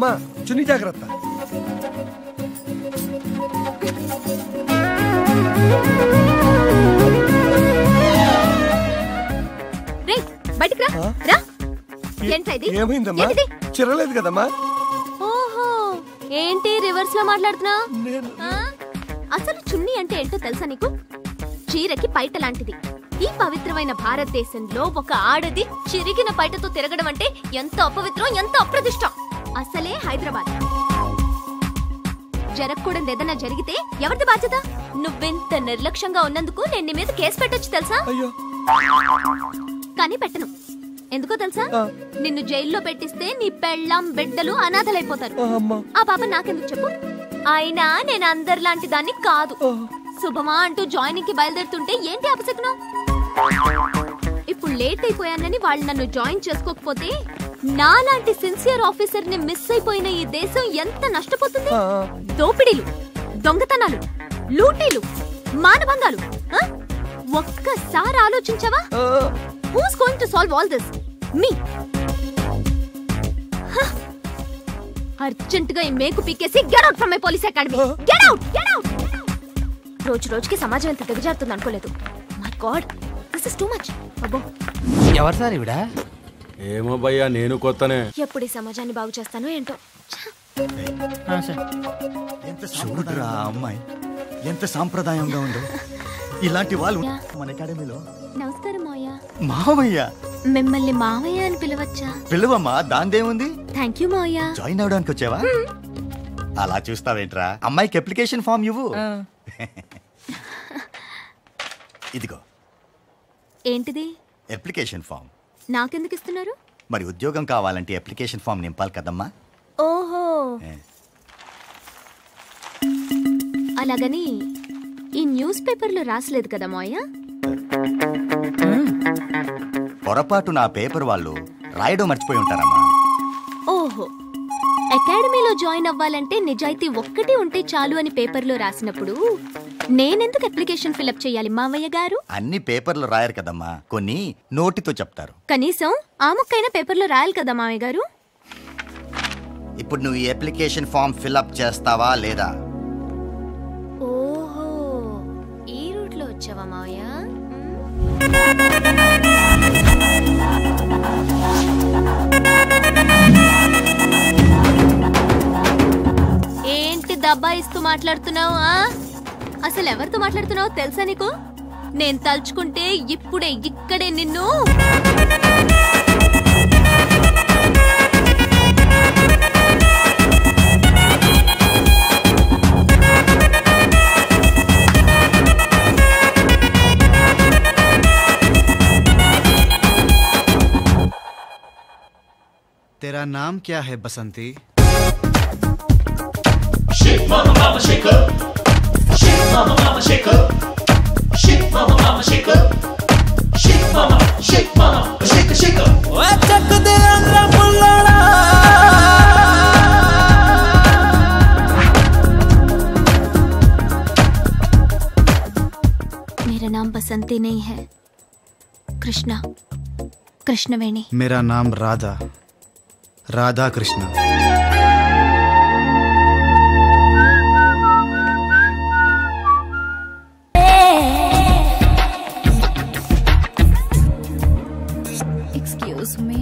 అమ్మా చున్నీ జాగ్రత్త. బయటికి రా. ఏమైందమ్మా? చిరలేదు కదమ్మా. ఓహో, ఏంటి రివర్స్ లో మాట్లాడుతున్నా? అసలు చున్నీ అంటే ఏంటో తెలుసా నీకు? చీరకి పైట లాంటిది. ఈ పవిత్రమైన భారతదేశంలో ఒక ఆడది చిరిగిన పైటతో తిరగడం అంటే ఎంత అపవిత్రం, ఎంత అప్రతిష్టం. అసలే హైదరాబాద్. జరగకూడదు ఏదైనా జరిగితే ఎవరిది బాధ్యత? నువ్వెంత నిర్లక్ష్యంగా ఉన్నందుకు నేను నీ మీద కేసు పెట్టొచ్చు తెలుసా? కానీ పెట్టను. ఎందుకో తెలుసా? నిన్ను జైల్లో పెట్టిస్తే నీ పెళ్ళాం బిడ్డలు అనాథలైపోతారు. ఆ పాప నాకెందుకు చెప్పు? అయినా నేను అందరిలాంటి దాన్ని కాదు. శుభమా అంటూ జాయినింగ్ కి బయలుదేరుతుంటే ఏంటి అపశకునం? ఇప్పుడు లేట్ అయిపోయానని వాళ్ళు నన్ను జాయిన్ చేసుకోకపోతే నాలాంటి సిన్సియర్ ఆఫీసర్ ని మిస్ అయిపోయిన ఈ దేశం ఎంత నష్టపోతుంది? దోపిడీలు, దొంగతనాలు, లూటీలు, మానభంగాలు. ఒక్కసారి ఆలోచించావా? Who's going to solve all this? Me. Urgent గా ఈ మేకు పీకేసి get out from my police academy. Get out! Get out! రోజు రోజుకి సమాజం ఎంత దిగజారుతుంది అనుకోలేదు. My God, this is too much. అబ్బో. ఎవరు సార్ ఇవిడ? ఏమో భయ్యా, నేను కొత్తనే. ఎప్పుడు ఈ సమాజాన్ని బాగు చేస్తానో ఏంటో. చూడురా అమ్మాయి ఎంత సాంప్రదాయంగా ఉందో. ఇలాంటి వాళ్ళు మన అకాడమీలో. నమస్కారం మావయ్య. మావయ్య? మిమ్మల్ని మావయ్య అని పిలవచ్చా? పిలువమ్మా, దాందేముంది. థ్యాంక్ యూ మావయ్య. జాయిన్ అవడానికి వచ్చావా? అలా చూస్తావేంట్రా? అమ్మాయికి అప్లికేషన్ ఫామ్ ఇవ్వు. ఇదిగో. ఏంటిది? Application form. నాకెందుకు ఇస్తున్నారు? మరి ఉద్యోగం కావాలంటే అప్లికేషన్ ఫామ్ నింపాలి కదమ్మా. ఓహో, అలాగని ఈ న్యూస్ పేపర్లో రాసలేదు కదా మావయ్య? పొరపాటు నా పేపర్ వాళ్ళు రాయడం మర్చిపోయి ఉంటారమ్మా. ఓహో, అకాడమీలో జాయిన్ అవ్వాలంటే నిజాయితీ ఒక్కటి ఉంటే చాలు అని పేపర్లో రాసినప్పుడు నేనెందుకు అప్లికేషన్ ఫిల్అప్ చేయాలి మావయ్య గారు? అన్ని పేపర్లు రాయరు కదమ్మా, కొన్ని నోటితో చెప్తారు. కనీసం ఆ ముక్కైనా పేపర్లో రాయాలి కదా మావయ్య గారు. ఇప్పుడు నువ్వు ఈ అప్లికేషన్ ఫామ్ ఫిల్అప్ చేస్తావా లేదా? ఓహో, ఈ రూట్ లో వచ్చావా మావయ్య? ఏంటి దబ్బాయిస్తూ మాట్లాడుతున్నావు? అసలు ఎవరితో మాట్లాడుతున్నావు తెలుసా నీకు? నేను తలుచుకుంటే ఇప్పుడే ఇక్కడే నిన్ను. तेरा नाम क्या है बसंती? Shake mama mama shake up. Shake mama mama shake up. Shake mama mama shake up. Shake mama shake shake up. ఓ చక్క దే అంద్ర పుల్లడా. मेरा नाम बसंती नहीं है, कृष्णा, कृष्णवेणी. मेरा नाम राधा, राधा कृष्णा. Excuse me.